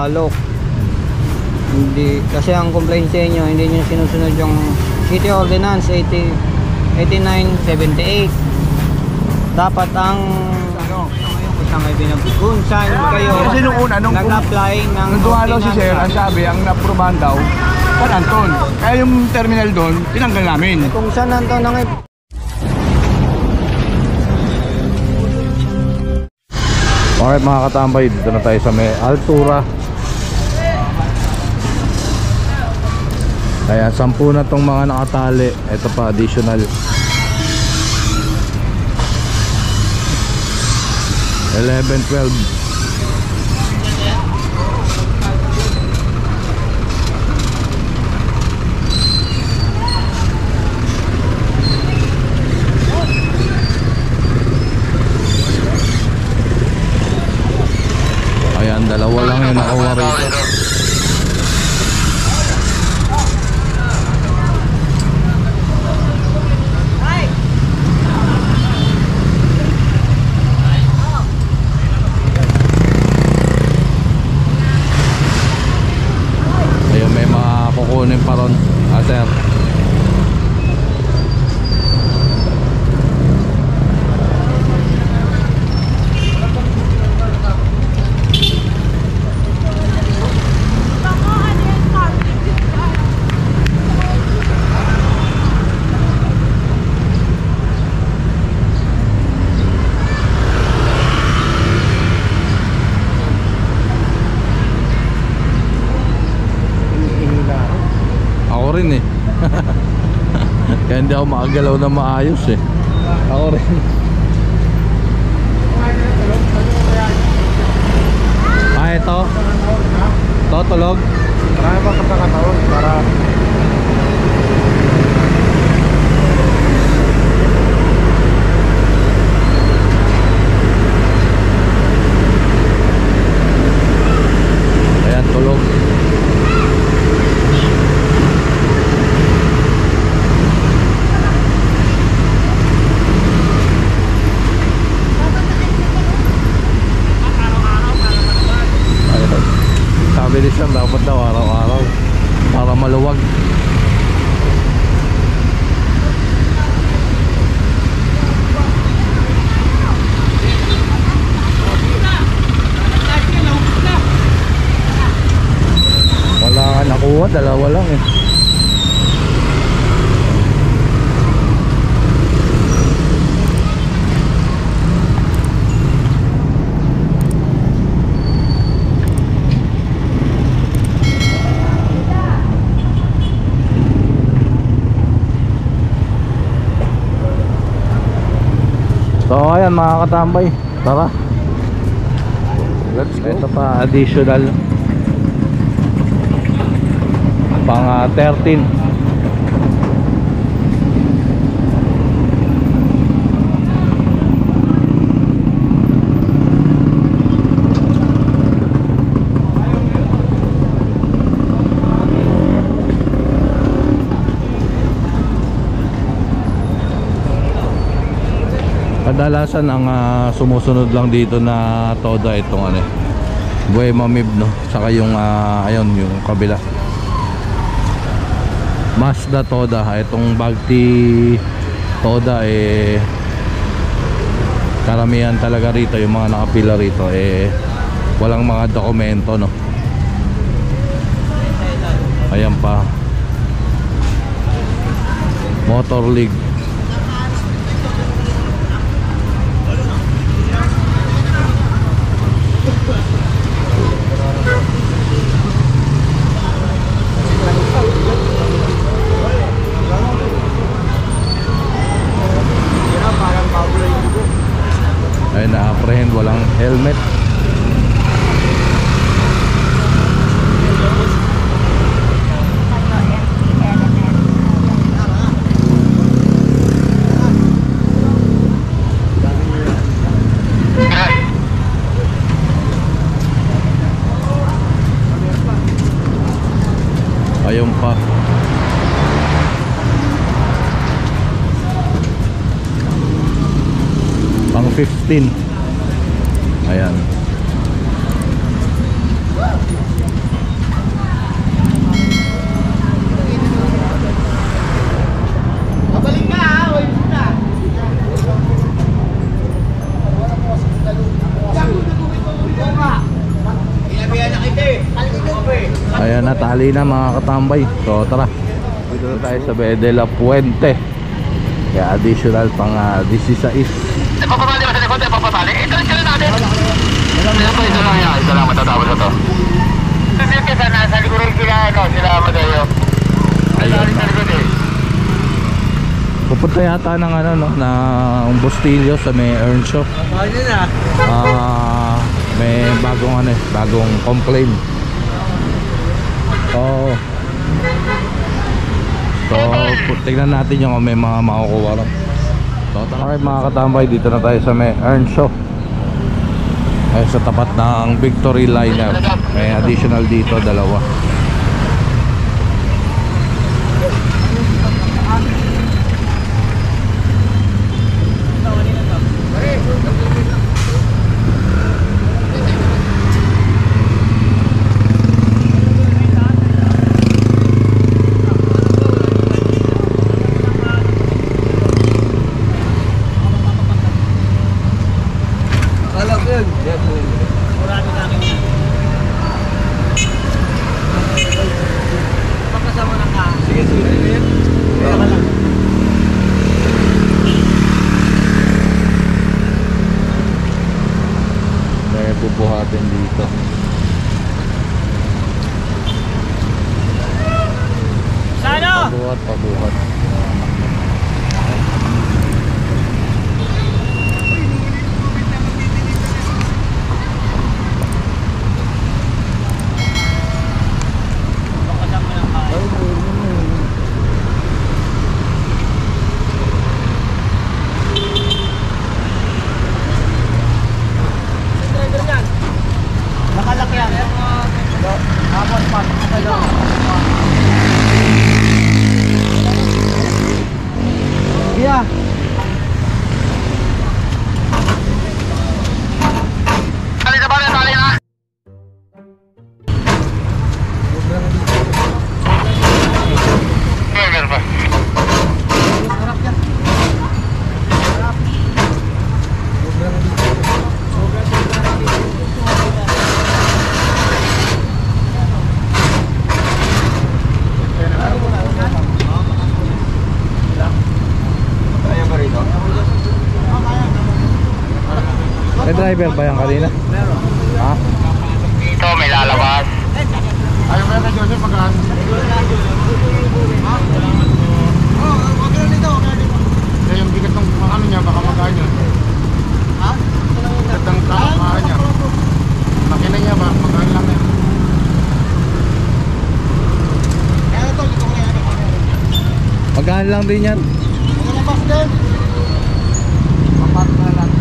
alok. Hindi, kasi ang complaint sa inyo, hindi nyo sinusunod yung City Ordinance 8978. Dapat ang kung saan kayo kasi nung una, nag-apply ng nagduwalo si sir, ang sabi, ang na-approvean daw San Anton. Kaya yung terminal doon, tinanggal namin. Kung San Anton ang Alright mga katambay, dito na tayo sa may Altura. Kaya 10 na tong mga nakatali. Ito pa additional 11, 12. Ayan, dalawa lang yung nakuha rito. Ayun, may mga kukunin pa ron, sir. Rin eh. Kaya hindi ako makagalaw na maayos eh. Ako rin. Ito tulog. Marami pa pagkakataon para ayan, tulog. Bilis lang dapat daw araw-araw para maluwag. Wala ka nakuha, dalawa lang eh. So ayan mga katambay, tara, let's go. Ito pa additional pang 13. Kadalasan ang sumusunod lang dito na toda itong Buema Mib, no? Saka yung ayun, yung kabila Mazda toda. Itong Bagti toda karamihan talaga rito yung mga nakapila rito walang mga dokumento, no? Ayan pa, Motor League. Ay, na-apprehend, walang helmet. Ayun pa. Pang 15. Ayan. tanghali na mga katambay. So tara, dito na tayo sa Valle de la Puente. Kaya additional pang 16. Papapali ba sa likod? Papapali? Ito na natin. Ito lang yan. Ito lang matatapos ito. Susunod ka sana. Sa likod sila, sila Madayo. Ayun sa likod eh. Pupunta yata ng ng Bustillo sa may Earnshaw. May bagong complaint. So tignan natin yung may mga makukuha lang. So tara mga katambay, dito na tayo sa may Earnshaw. Ay sa tapat ng Victory Liner. May additional dito, dalawa. Bubuhatin dito. Sana? Pabuhat. Yeah. Tali na ba? Tali na? Meron pa. May driver ba yan kanina? Meron. Ha? Ito may lalabas. Ayaw mo na Joseph magkaan. Wag na dito. Yung bigat ng ano niya baka magkaan yun. Ha? Bigat ng kamaan niya. Makina niya ba? Magkaan lang yan. Magkaan lang din yan. Magalabas din. Papat na lang.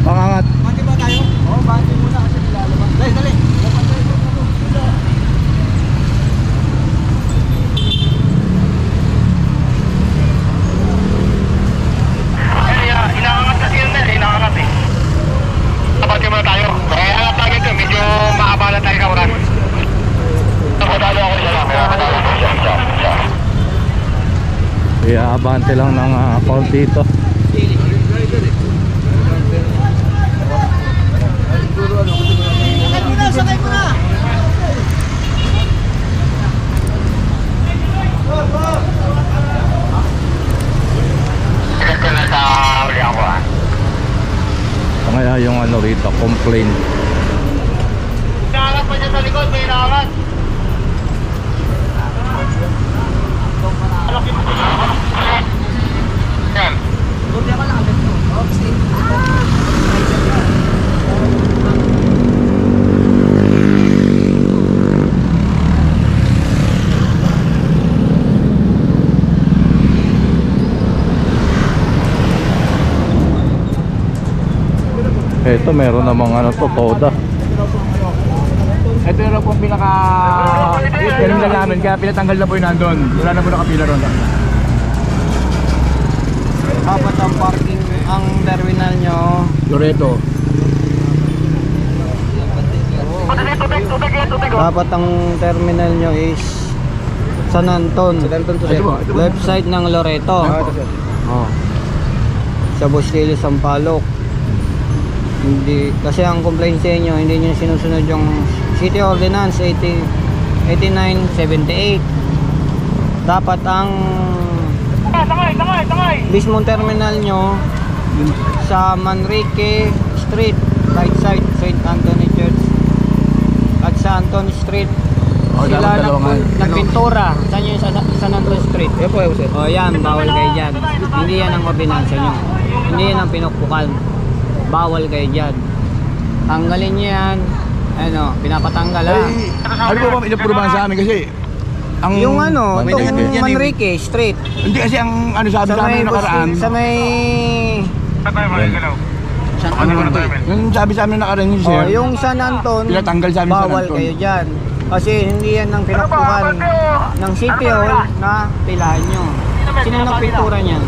Pakangat. Bati ba tayo? Oo, bati muna kasi nilalabas. Dali, dali. Inaangat kasi yun na, inaangat eh. Bati muna tayo. Eh, alam tayo ito, medyo maabala tayo sa oras. Nakadalo ako isa lang. Nakadalo ako isa. Iaabante lang ng konti ito. Sakay mo na! Ito na sa uli ako ha. Kaya yung rito, complaint. Inaangat pa dyan sa likod, may inaangat. Yan. Ito meron namang Toda. Ito yung lang pong pinaka terminal namin, kaya pinatanggal na po yung nandun. Wala na po nakapila ron. Apat ang parking ang terminal nyo. Loreto. Dapat ang terminal nyo is San Anton. Left side ng Loreto. Oh. Sa Bustillo, Sampaloc. Hindi kasi ang complaint sa inyo, hindi niyo sinusunod yung City Ordinance 80 8978. Dapat ang mismong terminal nyo sa Manrique Street, right side, St. Anthony Church, at sa Anton Street. Sila nagpintura. Saan yun? Sa Anton Street. O yan, bawal kayo dyan. Hindi yan ang ordinansa nyo. Hindi yan ang pinukpukan. Bawal kayo dyan. Tanggalin nyo yan. Ano, pinapatanggal ha. Ano ba inaprubahan sa amin kasi ang Yung ano, Manrique. itong Manrique Street. hindi kasi ang ano sabi sa amin nakaraan. Sa may... Yung sabi sa amin nakaraan yung Oh, sir. yung San Anton, Pinatanggal sa amin San bawal Anton. kayo dyan. Kasi hindi yan ang pinakpukan ng City Hall na pilahan nyo. Sino nagpintura niyan?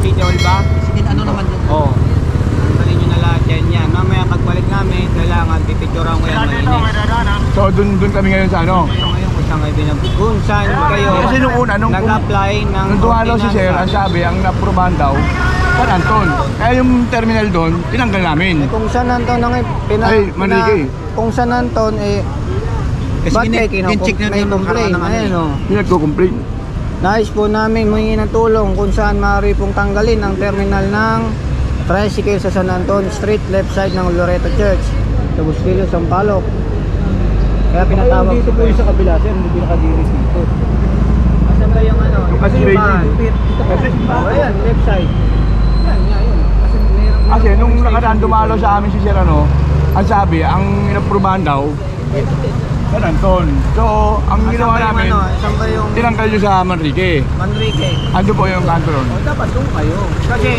City Hall ba? Ano naman yun? Oo. Tanggalin nyo na lahat yan. Mamaya pagbalik namin, kailangan pipicturean ko yan malinis. So dun kami ngayon sa ano. So ngayon kung saan kayo kung saan kayo Kasi nung una, nag-apply ng nung duwalaw si sir, ang sabi, ang naprubahan daw, San Anton. Kaya yung terminal doon, tinanggal namin. Kung San Anton ang Ay, Manrique. kung San Anton ba't kayo in-check na may nung complain? nakaraan naman Ayun o. Yung nagko-complain. Nais po namin humingi ng tulong kung saan maaari pong tanggalin ang terminal ng tricycle sa San Anton Street, left side ng Loreto Church, sa Bustillo, Sampaloc. Kaya pinatawag dito po yung sa kabila, sir, hindi nakadiris dito. Asan ba yung ano? Yung kasi kasi Ayan, left side. Yan, yun. Kasi meron kasi nung nakaraan dumalaw sa amin si sir ano, ang sabi, ang inaprubahan daw, San Anton. So, ang ginawa namin, Asan ba yung tinanggal nyo sa Manrique. Manrique? Ando po yung kanto ron. O, dapat doon kayo. Kasi,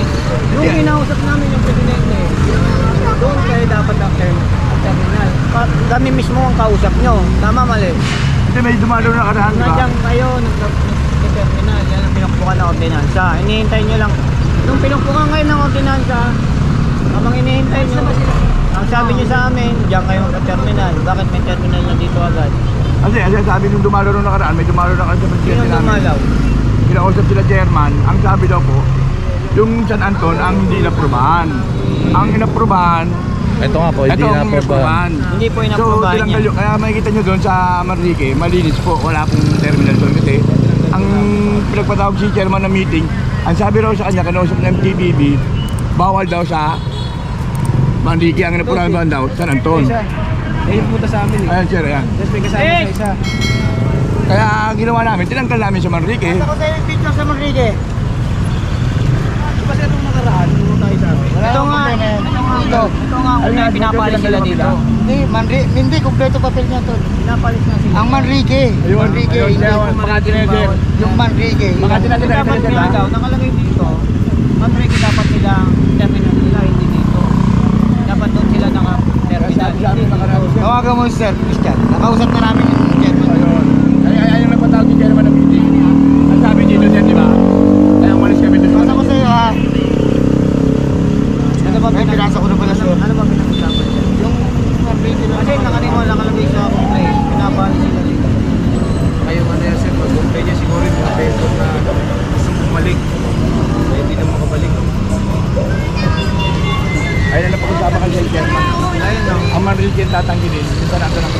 yung kinausap namin yung presidente, doon kayo dapat ang terminal. Kami mismo ang kausap nyo. Tama, mali. Hindi may dumalaw na nakaraan, di ba? Nandiyan kayo, nag-terminal. Yan ang pinukpukan ng ordinansa. Hinihintay nyo lang. Nung pinukpukan kayo ng ordinansa, habang hinihintay nyo, ang sabi nyo sa amin, diyan kayo magka-terminal. Bakit may terminal na dito agad? Kasi sabi nung dumalaw nung nakaraan, may dumalaw na kasi sa Sino presidente namin. dumalaw? Kinausap sila chairman, ang sabi daw po, yung San Anton ang hindi inaprubahan. Ang inaprubahan, Ito nga po, hindi ito ang na po ba? inaprubahan. Hindi po So, inaprobahan tinanggal niya. yun. Kaya makikita nyo doon sa Manrique, malinis po. Wala pong terminal doon kasi ang pinagpatawag si chairman ng meeting, ang sabi raw sa kanya, kinausap ng MTBB, bawal daw sa Manrique, ang inaprubahan daw, San Anton. Eh, punta sa amin eh. Ayan sir, ayan. Tapos may kasama sa isa. Kaya ginawa namin, tinanggal namin sa Manrique. Ako sa yung picture sa Manrique. Diba sir, nung nakaraan, nung tayo sa amin? Ito nga una, pinapalis sila dito. Hindi, kompleto papel niya to. Pinapalis na sila. Ang Manrique. Ayun, Manrique. ayun, Hindi ayun, po Makati na yun, sir. Yung Manrique. Makati na sila, Dapat sir, nga ha? daw, nakalagay dito. Manrique dapat sila terminal nila, hindi dito. Dapat doon sila naka-terminal. Tawagan mo sir, Christian. Nakausap na namin yung chairman. Ayun. Ay, yung nagpatawag si chairman ng meeting. Ang sabi dito dyan, di ba? Kaya umalis kami doon. Basta ko sa'yo ha. Ano ba Ay, pinasa ko na pala sir. Ano ba pinag-usapan dyan? Yung Manrique na. Kasi nakalagay sa complaint, pinapalis sila dito. Kayo ano yan sir, mag-compare niya siguro yung mga beso na gusto bumalik. Kaya hindi na makabalik. Ayun na pag-usapan kasi si chairman. Ayun no. Ang Manrique yung tatanggitin. Yung San Anton ang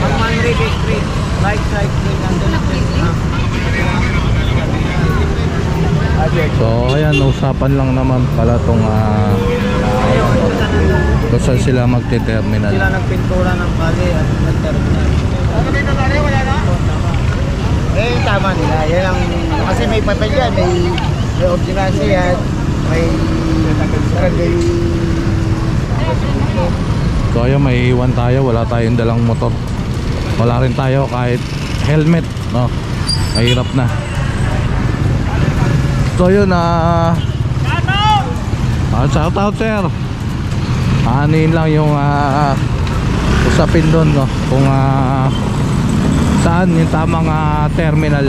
Ang Manrique Street, right side street, nandun ang So ayan, usapan lang naman pala tong kung saan sila magte-terminal. Sila nagpintura ng kali at nag-terminal. Eh, tama nila. Yan ang, kasi may papel yan, may ordinansa yan, may barangay. So ayan, may iwan tayo, wala tayong dalang motor. Wala rin tayo kahit helmet, no? Mahirap na. So yun, shout out sir. Anin lang yung usapin doon, no? Kung saan yung tamang terminal.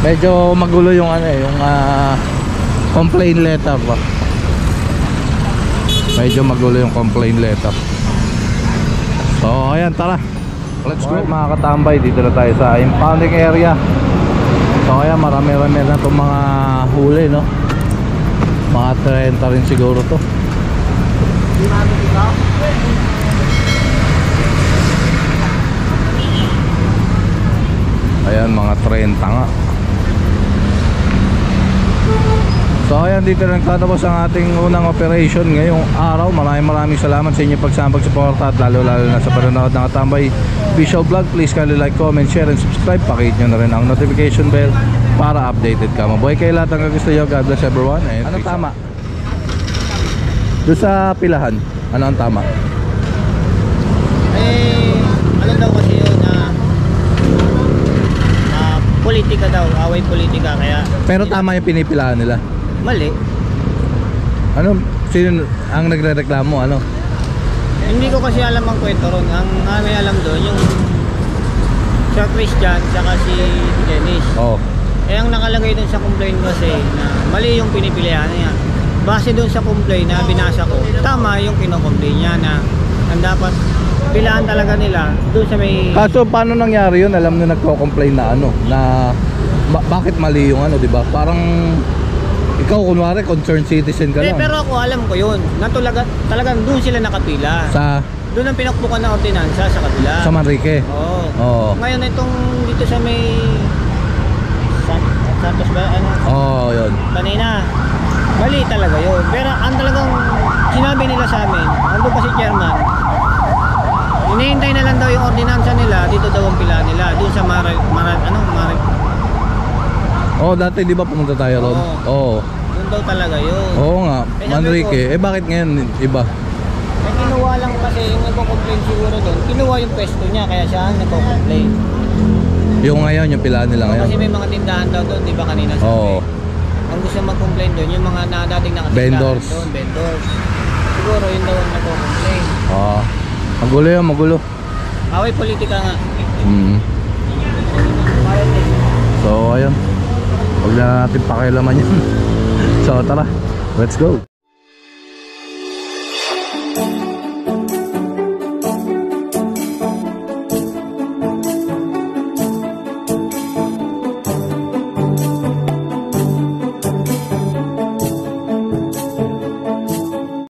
Medyo magulo yung yung complaint letter ba. Medyo magulo yung complaint letter. So ayan, tara. Let's go. Mga katambay, dito na tayo sa impounding area. So ayan, marami-rami na itong mga huli, no? Mga 30 rin siguro to. nga. So ayan, dito na nagtatapos ang ating unang operation ngayong araw. Maraming salamat sa inyong pagsama-pagsuporta at lalo na sa panonood ng Katambay Visual Vlog. Please kindly like, comment, share and subscribe. Pakihit nyo na rin ang notification bell para updated ka. Mabuhay kayo lahat ng gusto nyo. God bless everyone. And ano tama? Doon sa pilahan, ano ang tama? Ano daw kasi yun na politika daw, away politika, kaya Pero tama yung pinipilahan nila. mali. Ano? Sino ang nagrereklamo? Ano? Hindi ko kasi alam ang kwento ron. Ang may alam doon yung sa Christian saka si Dennis. Oo. Eh ang nakalagay doon sa complaint kasi na mali yung pinipilihan niya. Base doon sa complaint na binasa ko, tama yung kino-complain niya na ang dapat pilahan talaga nila doon sa may... Kaso paano nangyari yun? Alam na nagko-complain na ano, na bakit mali yung ano, di ba? Parang ikaw kunwari concerned citizen ka lang. pero ako alam ko yun na talagang doon sila nakapila. Doon ang pinakbukan ng ordinansa sa kabila. Sa Manrique. Oo. Oo. Ngayon itong dito sa may Santos ba? Ano? Oo, yun. Kanina. Mali talaga yun. Pero ang talagang sinabi nila sa amin, ando pa si chairman, hinihintay na lang daw yung ordinansa nila, dito daw ang pila nila, doon sa Mara. Oh, dati di ba pumunta tayo ron? Oo. Doon daw talaga yun. Oo nga, Manrique. Bakit ngayon iba? Eh, kinuha lang kasi yung nagko-complain siguro doon. Kinuha yung pwesto niya, kaya siya ang nagko-complain. Yung ngayon, yung pilaan nila ngayon. Kasi may mga tindahan daw doon, di ba kanina sabi? Oo. Ang gusto mag-complain doon, yung mga dating nakatindahan Vendors. doon, vendors. Siguro yun daw ang nagko-complain. Magulo yun, magulo. Away politika nga. So, ayun. Huwag na natin pakialaman yun. So, tara. Let's go.